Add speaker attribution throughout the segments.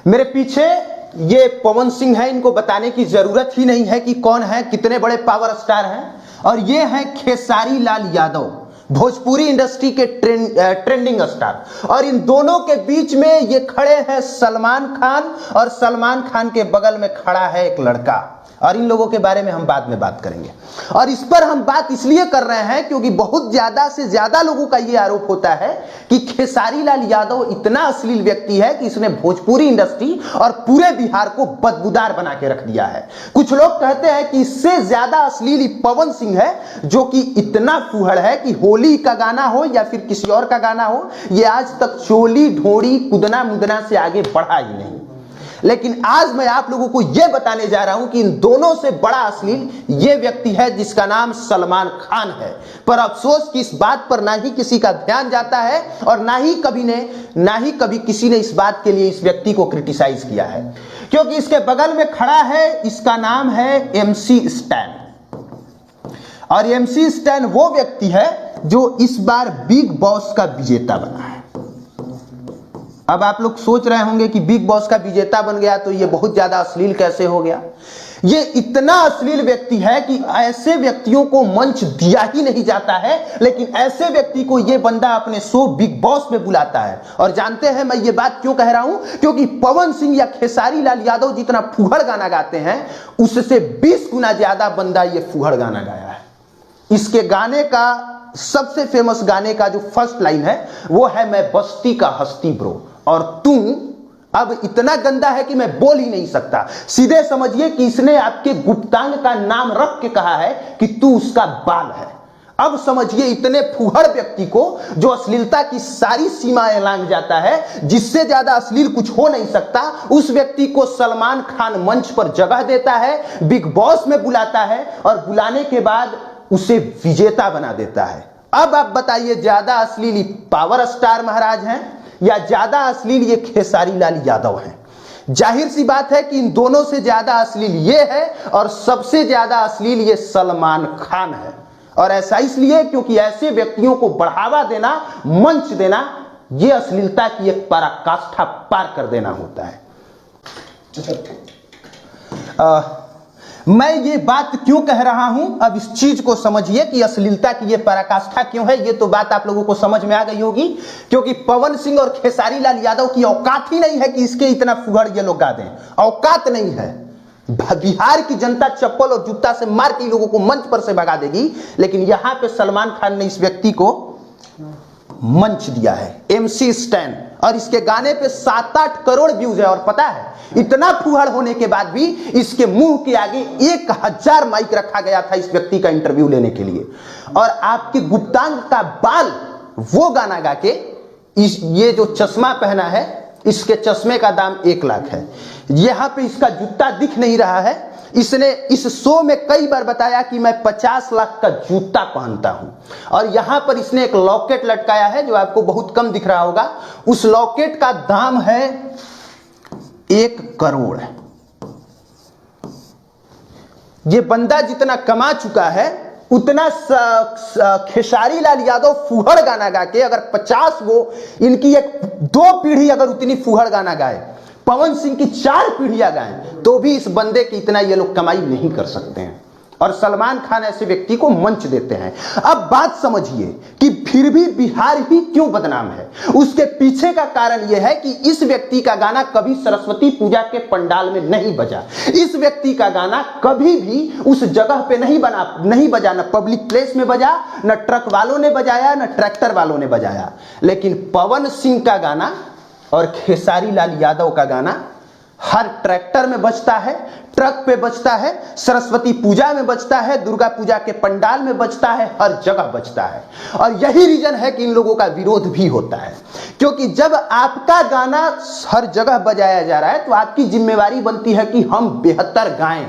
Speaker 1: मेरे पीछे ये पवन सिंह है, इनको बताने की जरूरत ही नहीं है कि कौन है, कितने बड़े पावर स्टार हैं। और ये हैं खेसारी लाल यादव, भोजपुरी इंडस्ट्री के ट्रेंडिंग स्टार। और इन दोनों के बीच में ये खड़े हैं सलमान खान, और सलमान खान के बगल में खड़ा है एक लड़का। और इन लोगों के बारे में हम बाद में बात करेंगे। और इस पर हम बात इसलिए कर रहे हैं क्योंकि बहुत ज्यादा से ज्यादा लोगों का यह आरोप होता है कि खेसारी लाल यादव इतना अश्लील व्यक्ति है कि इसने भोजपुरी इंडस्ट्री और पूरे बिहार को बदबूदार बना के रख दिया है। कुछ लोग कहते हैं कि इससे ज्यादा अश्लील पवन सिंह है, जो कि इतना फूहड़ है कि होली का गाना हो या फिर किसी और का गाना हो, यह आज तक चोली ढोड़ी कुदना मुदना से आगे बढ़ा ही नहीं। लेकिन आज मैं आप लोगों को यह बताने जा रहा हूं कि इन दोनों से बड़ा अश्लील यह व्यक्ति है जिसका नाम सलमान खान है। पर अफसोस कि इस बात पर ना ही किसी का ध्यान जाता है और ना ही कभी किसी ने इस बात के लिए इस व्यक्ति को क्रिटिसाइज किया है, क्योंकि इसके बगल में खड़ा है, इसका नाम है MC स्टैन। और MC स्टैन वो व्यक्ति है जो इस बार बिग बॉस का विजेता बना है। अब आप लोग सोच रहे होंगे कि बिग बॉस का विजेता बन गया तो ये बहुत ज्यादा अश्लील कैसे हो गया। ये इतना अश्लील व्यक्ति है कि ऐसे व्यक्तियों को मंच दिया ही नहीं जाता है, लेकिन ऐसे व्यक्ति को ये बंदा अपने शो बिग बॉस में बुलाता है। और जानते हैं मैं ये बात क्यों कह रहा हूं? क्योंकि पवन सिंह या खेसारी लाल यादव जितना फूहड़ गाना गाते हैं, उससे 20 गुना ज्यादा बंदा ये फूहड़ गाना गाया है। इसके गाने का सबसे फेमस गाने का जो फर्स्ट लाइन है वो है, मैं बस्ती का हस्ती ब्रो, और तू अब इतना गंदा है कि मैं बोल ही नहीं सकता। सीधे समझिए कि इसने आपके गुप्तांग का नाम रख के कहा है कि तू उसका बाल है। अब समझिए इतने फूहड़ व्यक्ति को, जो अश्लीलता की सारी सीमाएं लांघ जाता है, जिससे ज्यादा अश्लील कुछ हो नहीं सकता, उस व्यक्ति को सलमान खान मंच पर जगह देता है, बिग बॉस में बुलाता है और बुलाने के बाद उसे विजेता बना देता है। अब आप बताइए, ज्यादा अश्लील पावर स्टार महाराज हैं या ज्यादा अश्लील ये खेसारी लाल यादव हैं? जाहिर सी बात है कि इन दोनों से ज्यादा अश्लील ये है और सबसे ज्यादा अश्लील ये सलमान खान है। और ऐसा इसलिए क्योंकि ऐसे व्यक्तियों को बढ़ावा देना, मंच देना, ये अश्लीलता की एक पराकाष्ठा पार कर देना होता है। मैं ये बात क्यों कह रहा हूं, अब इस चीज को समझिए कि अश्लीलता की ये पराकाष्ठा क्यों है। ये तो बात आप लोगों को समझ में आ गई होगी, क्योंकि पवन सिंह और खेसारी लाल यादव की औकात ही नहीं है कि इसके इतना फुहड़ ये लोग गा दें। औकात नहीं है। बिहार की जनता चप्पल और जूता से मार के लोगों को मंच पर से भगा देगी, लेकिन यहां पे सलमान खान ने इस व्यक्ति को मंच दिया है, MC स्टैन। और इसके गाने पे 7-8 करोड़ व्यूज है। और पता है, इतना फुहड़ होने के बाद भी इसके मुंह के आगे 1000 माइक रखा गया था इस व्यक्ति का इंटरव्यू लेने के लिए। और आपके गुप्तांग का बाल वो गाना गा के, ये जो चश्मा पहना है, इसके चश्मे का दाम 1 लाख है। यहां पे इसका जूता दिख नहीं रहा है। इसने इस शो में कई बार बताया कि मैं 50 लाख का जूता पहनता हूं। और यहां पर इसने एक लॉकेट लटकाया है जो आपको बहुत कम दिख रहा होगा। उस लॉकेट का दाम है 1 करोड़। ये बंदा जितना कमा चुका है, उतना खेसारी लाल यादव फूहड़ गाना गा के, अगर 50 वो इनकी 2 पीढ़ी अगर उतनी फूहड़ गाना गाए, पवन सिंह की 4 पीढ़ियां गाएं, तो भी इस बंदे की इतना ये लोग कमाई नहीं कर सकते हैं। और सलमान खान ऐसे व्यक्ति को मंच देते हैं। अब बात समझिए कि फिर भी बिहार ही क्यों बदनाम है। उसके पीछे का कारण यह है कि इस व्यक्ति का गाना कभी सरस्वती पूजा के पंडाल में नहीं बजा। इस व्यक्ति का गाना कभी भी उस जगह पे नहीं बजा, न पब्लिक प्लेस में बजा, न ट्रक वालों ने बजाया, न ट्रैक्टर वालों ने बजाया। लेकिन पवन सिंह का गाना और खेसारी लाल यादव का गाना हर ट्रैक्टर में बजता है, ट्रक पे बजता है, सरस्वती पूजा में बजता है, दुर्गा पूजा के पंडाल में बजता है, हर जगह बजता है। और यही रीजन है कि इन लोगों का विरोध भी होता है, क्योंकि जब आपका गाना हर जगह बजाया जा रहा है तो आपकी जिम्मेवारी बनती है कि हम बेहतर गाएं।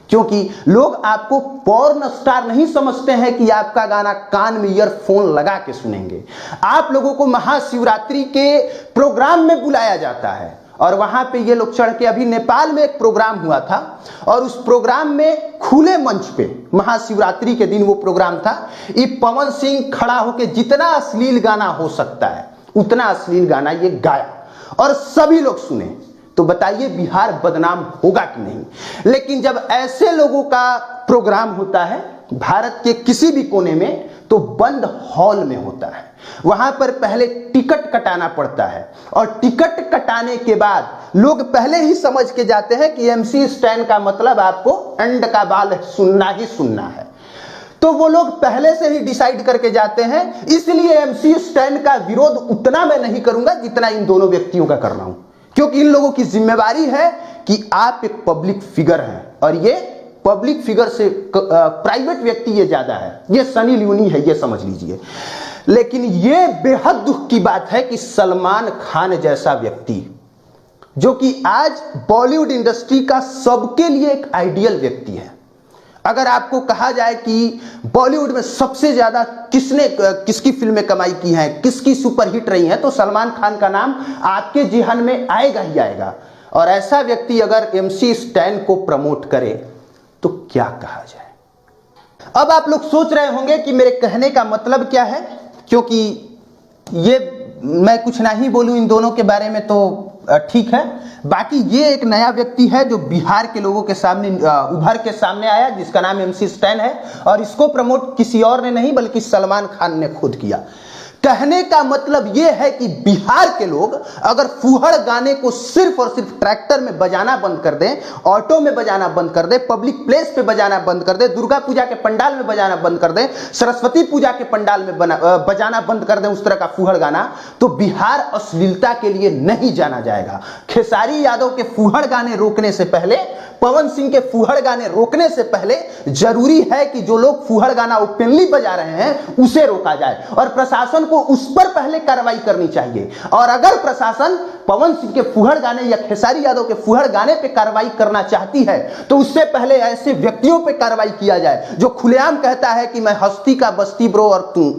Speaker 1: क्योंकि लोग आपको पॉर्न स्टार नहीं समझते हैं कि आपका गाना कान में ईयरफोन लगा के सुनेंगे। आप लोगों को महाशिवरात्रि के प्रोग्राम में बुलाया जाता है और वहां पे ये लोग चढ़ के, अभी नेपाल में एक प्रोग्राम हुआ था और उस प्रोग्राम में खुले मंच पे महाशिवरात्रि के दिन वो प्रोग्राम था, ये पवन सिंह खड़ा होकर जितना अश्लील गाना हो सकता है उतना अश्लील गाना ये गाया और सभी लोग सुने। तो बताइए बिहार बदनाम होगा कि नहीं। लेकिन जब ऐसे लोगों का प्रोग्राम होता है भारत के किसी भी कोने में, तो बंद हॉल में होता है। वहां पर पहले टिकट कटाना पड़ता है और टिकट कटाने के बाद लोग पहले ही समझ के जाते हैं कि एमसी स्टैन का मतलब आपको अंड का बाल सुनना ही सुनना है। तो वो लोग पहले से ही डिसाइड करके जाते हैं। इसलिए एमसी स्टैन का विरोध उतना मैं नहीं करूंगा जितना इन दोनों व्यक्तियों का कर रहा हूं, क्योंकि इन लोगों की जिम्मेवारी है कि आप एक पब्लिक फिगर हैं और ये पब्लिक फिगर से प्राइवेट व्यक्ति ये ज्यादा है। ये सनी लियोनी है, ये समझ लीजिए। लेकिन ये बेहद दुख की बात है कि सलमान खान जैसा व्यक्ति, जो कि आज बॉलीवुड इंडस्ट्री का सबके लिए एक आइडियल व्यक्ति है। अगर आपको कहा जाए कि बॉलीवुड में सबसे ज्यादा किसकी फिल्में कमाई की हैं, किसकी सुपरहिट रही हैं, तो सलमान खान का नाम आपके जेहन में आएगा ही आएगा। और ऐसा व्यक्ति अगर एमसी स्टैन को प्रमोट करे तो क्या कहा जाए। अब आप लोग सोच रहे होंगे कि मेरे कहने का मतलब क्या है, क्योंकि ये मैं कुछ नहीं बोलूं इन दोनों के बारे में तो ठीक है। बाकी ये एक नया व्यक्ति है जो बिहार के लोगों के सामने उभर के सामने आया, जिसका नाम एमसी स्टैन है, और इसको प्रमोट किसी और ने नहीं बल्कि सलमान खान ने खुद किया। कहने का मतलब यह है कि बिहार के लोग अगर फूहड़ गाने को सिर्फ और सिर्फ ट्रैक्टर में बजाना बंद कर दें, ऑटो में बजाना बंद कर दें, पब्लिक प्लेस पे बजाना बंद कर दें, दुर्गा पूजा के पंडाल में बजाना बंद कर दें, सरस्वती पूजा के पंडाल में बजाना बंद कर दें उस तरह का फूहड़ गाना, तो बिहार अश्लीलता के लिए नहीं जाना जाएगा। खेसारी यादव के फूहड़ गाने रोकने से पहले, पवन सिंह के फूहड़ गाने रोकने से पहले जरूरी है कि जो लोग फूहड़ गाना ओपनली बजा रहे हैं उसे रोका जाए और प्रशासन को उस पर पहले कार्रवाई करनी चाहिए। और अगर प्रशासन पवन सिंह के फूहड़ गाने या खेसारी यादव के फूहड़ गाने पे कार्रवाई करना चाहती है तो उससे पहले ऐसे व्यक्तियों पे कार्रवाई किया जाए जो खुलेआम कहता है कि मैं हस्ती का बस्ती ब्रो और तू,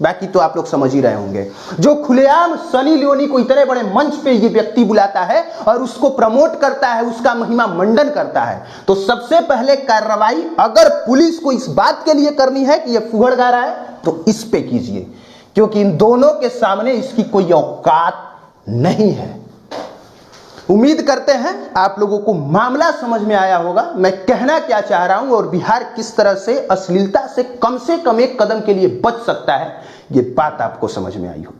Speaker 1: बाकी तो आप लोग समझ ही रहे होंगे, जो खुलेआम सनी लियोनी को इतने बड़े मंच पे ये व्यक्ति बुलाता है और उसको प्रमोट करता है, उसका महिमा मंडन करता है। तो सबसे पहले कार्रवाई अगर पुलिस को इस बात के लिए करनी है कि ये फूहड़ गा रहा है तो इस पे कीजिए, क्योंकि इन दोनों के सामने इसकी कोई औकात नहीं है। उम्मीद करते हैं आप लोगों को मामला समझ में आया होगा, मैं कहना क्या चाह रहा हूं और बिहार किस तरह से अश्लीलता से कम एक कदम के लिए बच सकता है, ये बात आपको समझ में आई हो।